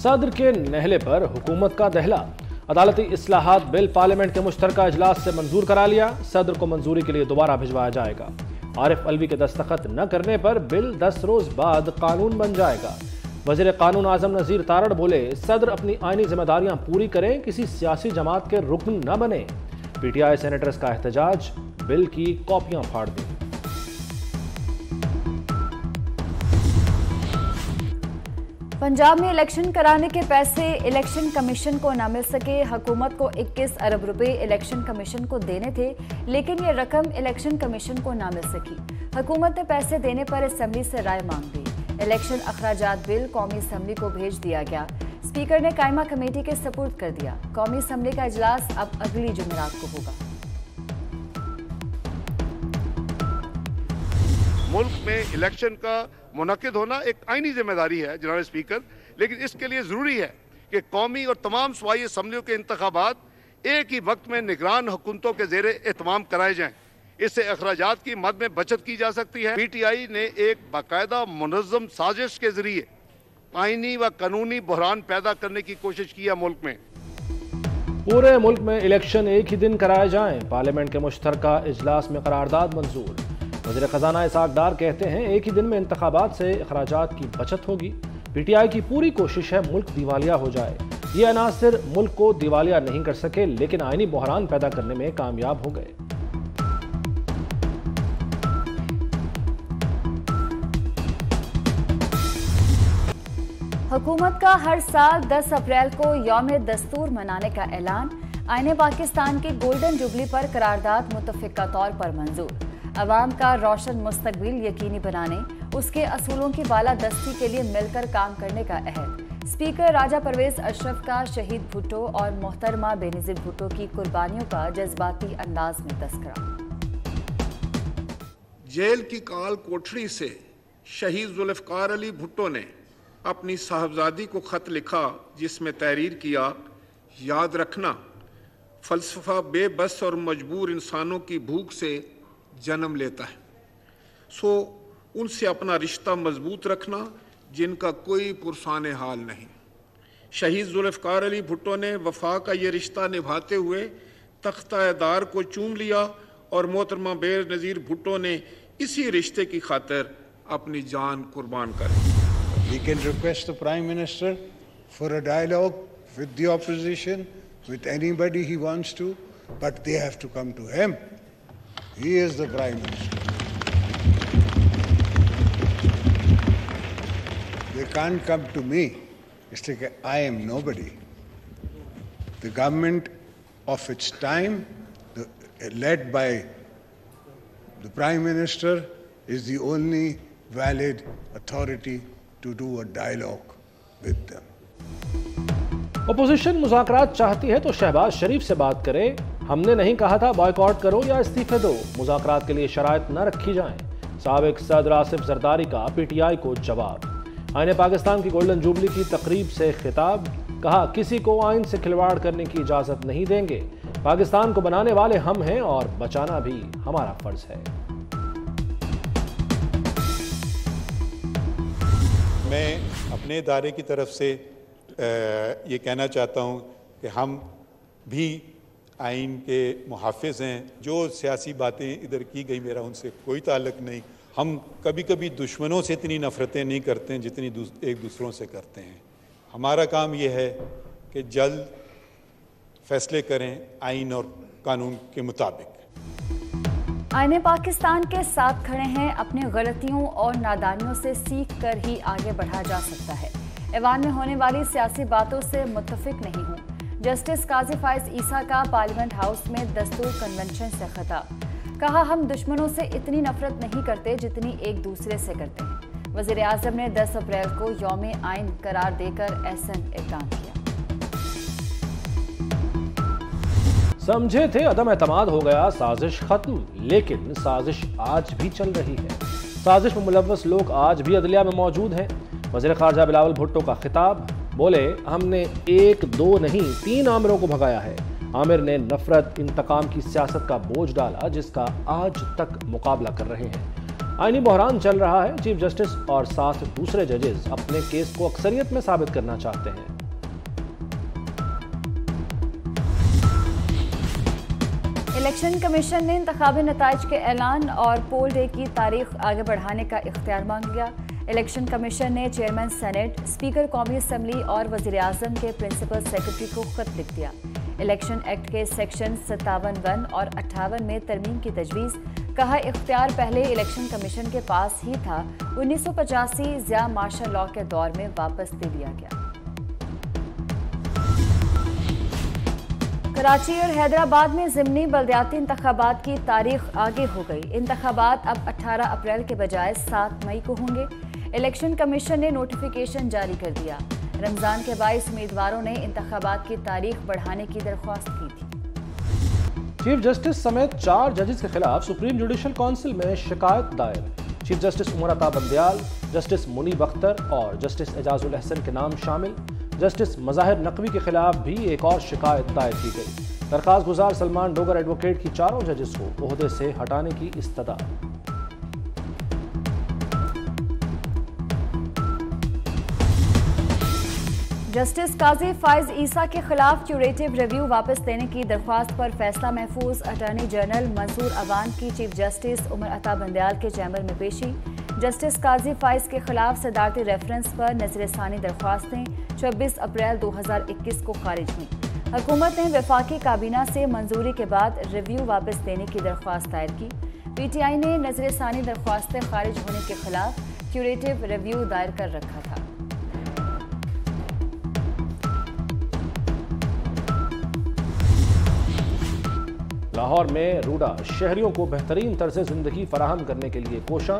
सदर के नहले पर हुकूमत का दहला। अदालती इस्लाहात बिल पार्लियामेंट के मुश्तरका इजलास से मंजूर करा लिया। सदर को मंजूरी के लिए दोबारा भिजवाया जाएगा। आरिफ अलवी के दस्तखत न करने पर बिल 10 रोज बाद कानून बन जाएगा। वजीर कानून आजम नजीर तारड़ बोले, सदर अपनी आईनी जिम्मेदारियां पूरी करें, किसी सियासी जमात के रुकन न बने। पीटीआई सेनेटर्स का एहतजाज, बिल की कॉपियां फाड़ दी। पंजाब में इलेक्शन कराने के पैसे इलेक्शन कमीशन को न मिल सके। हुकूमत को 21 अरब रुपए इलेक्शन कमीशन को देने थे, लेकिन ये रकम इलेक्शन कमीशन को न मिल सकी। हुकूमत ने पैसे देने पर असेंबली से राय मांग ली। इलेक्शन अखराजात बिल कौमी असेंबली को भेज दिया गया। स्पीकर ने कायमा कमेटी के सपुर्द कर दिया। कौमी असेंबली का इजलास अब अगली जुमेरात को होगा। मुल्क में इलेक्शन का मुनक्किद होना एक आईनी जिम्मेदारी है जनाब स्पीकर, लेकिन इसके लिए ज़रूरी है कि कौमी और तमाम सूबाई असम्बलियों के इंतखाबात एक ही वक्त में निगरान हुकूमतों के ज़ेरे एहतमाम कराए जाएँ। इससे अखराजात की मद में बचत की जा सकती है। पीटीआई ने एक बाकायदा मुनज़्ज़म साजिश के ज़रिए आईनी व कानूनी बहरान पैदा करने की कोशिश की है। मुल्क में पूरे मुल्क में इलेक्शन एक ही दिन कराए जाएं। पार्लियामेंट के मुश्तरका इजलास में करारदाद मंजूर। वज़ीर खजाना इसाक डार कहते हैं, एक ही दिन में इंतखाबात से अखराजात की बचत होगी। पीटीआई की पूरी कोशिश है मुल्क दिवालिया हो जाए। ये अनासिर मुल्क को दिवालिया नहीं कर सके, लेकिन आईनी बहरान पैदा करने में कामयाब हो गए। हुकूमत का हर साल 10 अप्रैल को यौम दस्तूर मनाने का ऐलान। आईने पाकिस्तान की गोल्डन जुबली पर करारदाद मुतफ़िका तौर पर मंजूर। अवाम का रोशन मुस्तकबिल यकीनी बनाने, उसके असूलों की बालादस्ती के लिए मिलकर काम करने का अहद। स्पीकर राजा परवेज अशरफ का शहीद भुट्टो और मोहतरमा बेनज़ीर भुट्टो की कुर्बानियों का जज्बाती अंदाज में तस्करा। जेल की काल कोठरी से शहीद जुल्फ़िकार अली भुट्टो ने अपनी साहबजादी को खत लिखा, जिसमें तहरीर किया, याद रखना फलसफा बेबस और मजबूर इंसानों की भूख से जन्म लेता है, सो उनसे अपना रिश्ता मजबूत रखना जिनका कोई पुरसान हाल नहीं। शहीद जुल्फ़िकार अली भुट्टो ने वफा का ये रिश्ता निभाते हुए तख्ता-ए-दार को चूम लिया और मोहतरमा बेनज़ीर भुट्टो ने इसी रिश्ते की खातिर अपनी जान कुर्बान कर दी। We can request the Prime Minister for a dialogue with the opposition, with anybody he wants to, but they have to come to him. He is the Prime Minister. They can't come to me. It's like I am nobody. The government of its time, led by the Prime Minister, is the only valid authority to do a dialogue with them. Opposition मुज़ाकरात चाहती है तो शहबाज शरीफ से बात करे। हमने नहीं कहा था बॉयकॉट करो या इस्तीफे दो। मुज़ाकरात के लिए शराइत न रखी जाएं। साबिक सदर आसिफ जरदारी का पीटीआई को जवाब। आईने पाकिस्तान की गोल्डन जुबली की तकरीब से खिताब। कहा, किसी को आइन से खिलवाड़ करने की इजाजत नहीं देंगे। पाकिस्तान को बनाने वाले हम हैं और बचाना भी हमारा फर्ज है। मैं अपने इदारे की तरफ से ये कहना चाहता हूँ कि हम भी आइन के मुहाफ़िज़ हैं। जो सियासी बातें इधर की गई, मेरा उनसे कोई ताल्लुक़ नहीं। हम कभी कभी दुश्मनों से इतनी नफ़रतें नहीं करते हैं जितनी एक दूसरों से करते हैं। हमारा काम ये है कि जल्द फैसले करें आइन और कानून के मुताबिक। आईने पाकिस्तान के साथ खड़े हैं। अपनी गलतियों और नादानियों से सीख कर ही आगे बढ़ा जा सकता है। ऐवान में होने वाली सियासी बातों से मुत्तफिक नहीं हूँ। जस्टिस काजी फाइज ईसा का पार्लियामेंट हाउस में दस्तूर कन्वेंशन से खिताब। कहा, हम दुश्मनों से इतनी नफरत नहीं करते जितनी एक दूसरे से करते हैं। वज़ीर आज़म ने 10 अप्रैल को यौम आइन करार देकर एहसन इक़दाम किया। समझे थे अदम एतमाद हो गया, साजिश खत्म, लेकिन साजिश आज भी चल रही है। साजिश में मुलव्वस लोग आज भी अदलिया में मौजूद हैं। वज़ीर ख़ारजा बिलावल भुट्टो का खिताब। बोले, हमने 1, 2 नहीं 3 आमिरों को भगाया है। आमिर ने नफरत इंतकाम की सियासत का बोझ डाला, जिसका आज तक मुकाबला कर रहे हैं। आईनी बहरान चल रहा है। चीफ जस्टिस और 7 दूसरे जजेस अपने केस को अक्सरियत में साबित करना चाहते हैं। इलेक्शन कमीशन ने इंतखाबी नताइज के ऐलान और पोल डे की तारीख आगे बढ़ाने का इख्तियार मांग लिया। इलेक्शन कमीशन ने चेयरमैन सेनेट, स्पीकर कौमी असम्बली और वज़ीर-ए-आज़म के प्रिंसिपल सेक्रेटरी को खत लिख दिया। इलेक्शन एक्ट के सेक्शन 57(1) और 58 में तरमीम की तजवीज़। कहा, इख्तियार पहले इलेक्शन कमीशन के पास ही था, 1985 ज़िया मार्शल लॉ के दौर में वापस दे दिया गया। कराची और हैदराबाद में ज़िमनी बल्दियाती इंतखाबात की तारीख आगे हो गई। इंतखाबात अब 18 अप्रैल के बजाय 7 मई को होंगे। इलेक्शन कमीशन ने नोटिफिकेशन जारी कर दिया। रमजान के 22 उम्मीदवारों ने इंतखाबात की तारीख बढ़ाने की दरख्वास्त की थी। चीफ जस्टिस समेत 4 जजेस के खिलाफ सुप्रीम जुडिशल काउंसिल में शिकायत दायर। Chief justice Umar Ata Bandial, justice Munib Akhtar और जस्टिस एजाजुल अहसन के नाम शामिल। जस्टिस मज़ाहिर नकवी के खिलाफ भी एक और शिकायत दायर की गई। दरखास्त गुजार सलमान डोगर एडवोकेट की 4 जजेस को ओहदे से हटाने की इस्तदा। जस्टिस काजी फाइज ईसा के खिलाफ क्यूरेटिव रिव्यू वापस लेने की दरख्वास्त पर फैसला महफूज। अटॉर्नी जनरल मंसूर अवान की चीफ जस्टिस उमर अता बंदयाल के चैम्बर में पेशी। जस्टिस काजी फाइज के खिलाफ सदारती रेफरेंस पर नजरसानी दरख्वास्तें 26 अप्रैल 2021 को खारिज हुई। हुकूमत ने वफाकी काबीना से मंजूरी के बाद रिव्यू वापस लेने की दरख्वास्त दायर की। PTI ने नजरसानी दरख्वास्तें खारिज होने के खिलाफ क्यूरेटिव रिव्यू दायर कर रखा था। लाहौर में रूडा शहरियों को बेहतरीन तर्ज जिंदगी फराहम करने के लिए कोशां।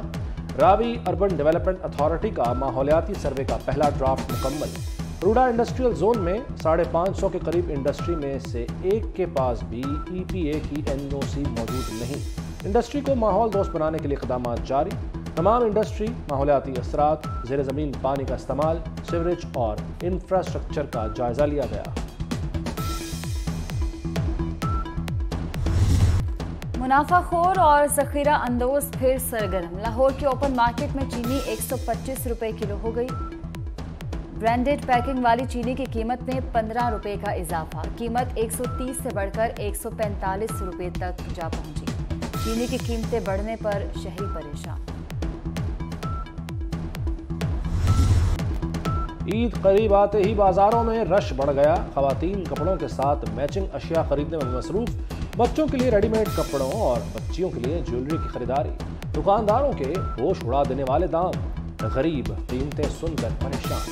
रावी अर्बन डेवलपमेंट अथॉरिटी का माहौलियाती सर्वे का पहला ड्राफ्ट मुकम्मल। रूडा इंडस्ट्रियल जोन में 550 के करीब इंडस्ट्री में से एक के पास भी EPA की NOC मौजूद नहीं। इंडस्ट्री को माहौल दोस्त बनाने के लिए इक़दाम जारी। तमाम इंडस्ट्री, माहौलियाती असरात, ज़ेर ज़मीन पानी का इस्तेमाल, सीवरेज और इंफ्रास्ट्रक्चर का जायजा लिया गया। मुनाफाखोर और ज़ख़ीरा अंदोज़ फिर सरगर्म। लाहौर के ओपन मार्केट में चीनी 125 रुपये किलो हो गई। ब्रांडेड पैकिंग वाली चीनी की कीमत में 15 रुपये का इजाफा। कीमत 130 से बढ़कर 145 रुपये तक जा पहुंची। चीनी की कीमतें बढ़ने पर शहरी परेशान। ईद करीब आते ही बाजारों में रश बढ़ गया। खवातीन कपड़ों के साथ मैचिंग अशिया खरीदने में मसरूफ। बच्चों के लिए रेडीमेड कपड़ों और बच्चियों के लिए ज्वेलरी की खरीदारी। दुकानदारों के होश उड़ा देने वाले दाम, गरीब कीमतें सुनकर परेशान।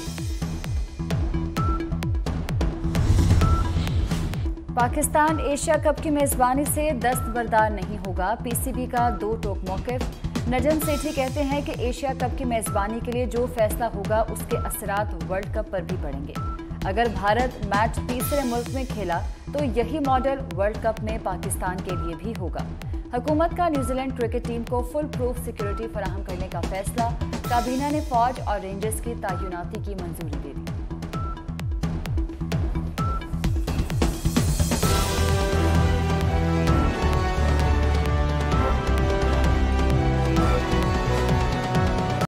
पाकिस्तान एशिया कप की मेजबानी से दस्तबरदार नहीं होगा। PCB का 2 टोक मौक़िफ़। नजम सेठी कहते हैं कि एशिया कप की मेजबानी के लिए जो फैसला होगा उसके असरात वर्ल्ड कप पर भी पड़ेंगे। अगर भारत मैच तीसरे मुल्क में खेला तो यही मॉडल वर्ल्ड कप में पाकिस्तान के लिए भी होगा। हुकूमत का न्यूजीलैंड क्रिकेट टीम को फुल प्रूफ सिक्योरिटी फराहम करने का फैसला। काबीना ने फौज और रेंजर्स की तैनाती की मंजूरी दे दी।